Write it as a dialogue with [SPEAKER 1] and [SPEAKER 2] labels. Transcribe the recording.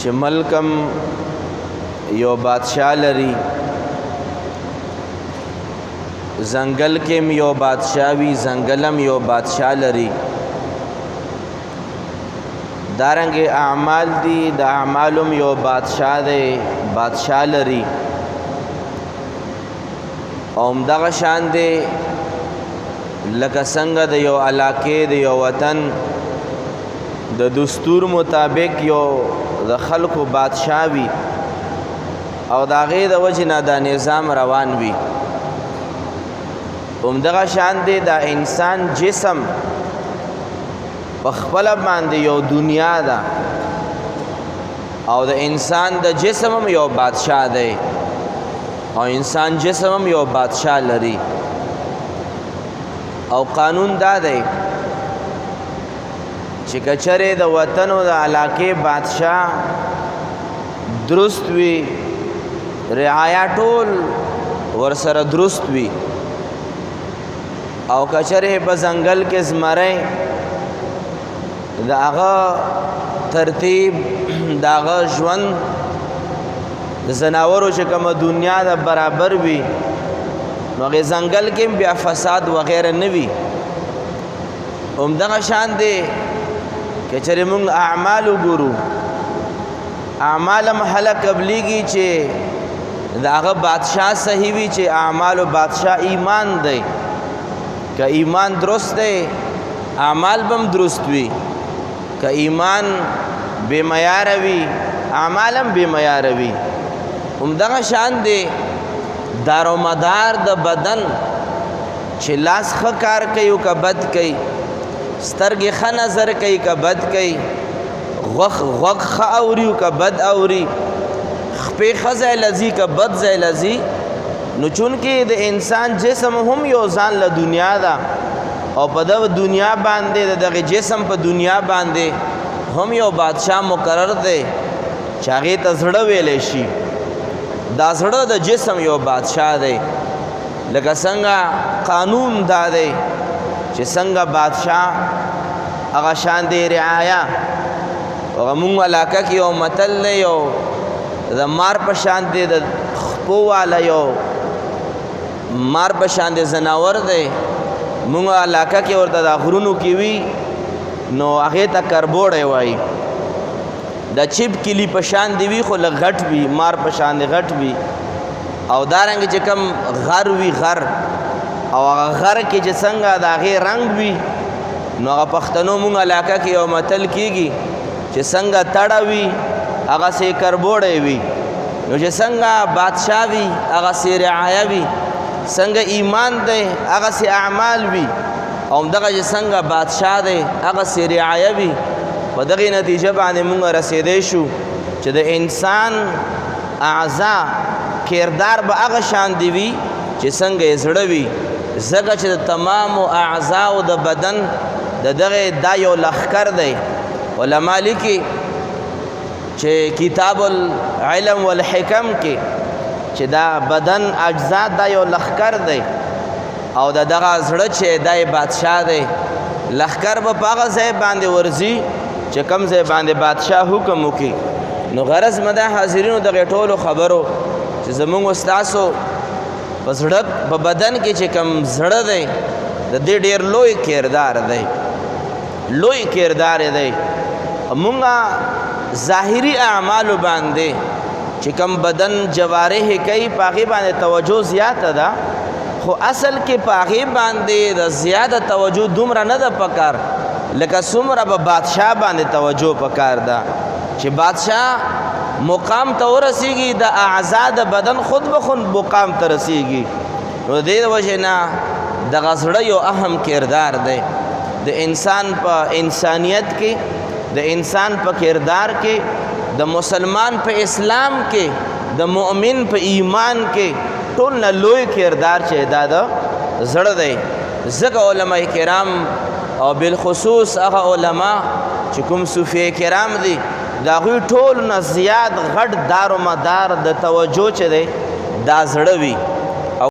[SPEAKER 1] چې ملکم یو بادشاہ لري، زنګل کې یو بادشاہ وي، زنګلم یو بادشاہ لري. دارنګ اعمال دي، د اعمالم یو بادشاہ دی، بادشاہ لري. او همدغه شان دی لکه څنګه د یو علاقې د یو وطن د دستور مطابق یو د خلکو بادشاہ وي او د هغې د وجې نه دا نظام روان وي. همدغه شان دی د انسان جسم په خپله باندې یو دنیا ده او د انسان د جسم هم یو بادشاہ دی او انسان جسم هم یو بادشاہ لري. او قانون دا دی چې که چرې د وطن او د علاقې بادشاہ درست وي، رعایا ټول ورسره درست وي، او که چرې په ځنګل کې زمری د هغه ترتیب د هغه ژوند د ځناورو چې کومه دنیا ده برابر وي، نو هغې ځنګل کې بیا فساد وغیره نه وي. همدغه شان دی که چرې موږ اعمال وګورو، اعمال هم هله قبلیږي چې د هغه بادشاہ صحیح وي، چې اعمالو بادشاہ ایمان دی. که ایمان درست دی اعمال به هم درست وي، که ایمان بے معیاره وي اعمال هم بے معیاره وي. همدغه شان دی دارومدار د بدن چې لاس ښه کار کوي او که بد کوي، سترګې ښه نظر کوي که بد کوي، غوږ ښه اوري او که بد اوري، خپې ښه ځای لځي که بد ځای لځي. نو چونکې د انسان جسم هم یو ځان له دنیا ده او په دغه دنیا باندې د دغه جسم په دنیا باندې هم یو بادشاہ مقرر دی چې هغې ته زړه ویلی شي. دا زړه د جسم یو بادشاہ دی. لکه څنګه قانون دا دی چې څنګه بادشاہ هغه شان دی رعایا. هغه مونږ علاقه کې یو متل دی، یو د مار په شان دی، د خپو والا یو مار په شان دی ځناور دی. مونږ علاقه کې ورته د غرونو کې وي نو هغې ته کربوړی وایي. د چپ کلی په شان دی وي خو لږ غټ وي، مار په شان دی غټ وي. او دارنګې چې کوم غر وي غر، او هغه غر کې چې څنګه د هغې رنګ وي، نو هغه پښتنو مونږ علاقه کې یو متل کېږي چې څنګه تړه وي هغسې کربوړی وي. نو چې څنګه بادشاہ وي هغسې رعایه وي، څنګه ایمان دی هغسې اعمال وي، او همدغه چې څنګه بادشاہ دی هغسې رعایه وي. په دغې نتیجه باندې مونږ رسېدی شو چې د انسان اعضا کردار به هغه شان دی وي چې څنګه یې زړه وي، ځکه چې د تمامو اعضاو د بدن د دغې دا یو لښکر دی. علما لیکي چې کتاب العلم والحکم کې چې دا بدن اجزا دا یو لښکر دی او د دغه زړه چې دا یې بادشاہ دی. لښکر به په هغه ځای باندې ورځي چې کوم ځای باندې بادشاہ حکم وکړي. نو غرض مې دا حاضرینو دغې ټولو خبرو چې زمونږ ستاسو په زړه په بدن کې چې کوم زړه دی د دې ډېر لوی کردار دی، لوی کردار دی. مونږه ظاهري اعمالو باندې چې کوم بدن جوارح کوي په هغې باندې توجه زیاته ده، خو اصل کې په هغې باندې د زیاده توجه دومره نه ده پکار لکه څومره به بادشاہ باندې توجه پکار ده. چې بادشاہ مقام ته ورسیږي د اعضا د بدن خود به خود مقام ته رسیږي. نو د دې وجې نه دغه زړه یو اهم کردار دی د انسان په انسانیت کې، د انسان په کردار کې، د مسلمان په اسلام کې، د مؤمن په ایمان کې ټول نه لوی کردار چې دا د زړه دی. ځکه علماء کرام او بالخصوص هغه علما چې کوم صوفیه کرام دي د هغوی ټول نه زیات غټ دار و مدار د توجه چې دی دا زړه وي.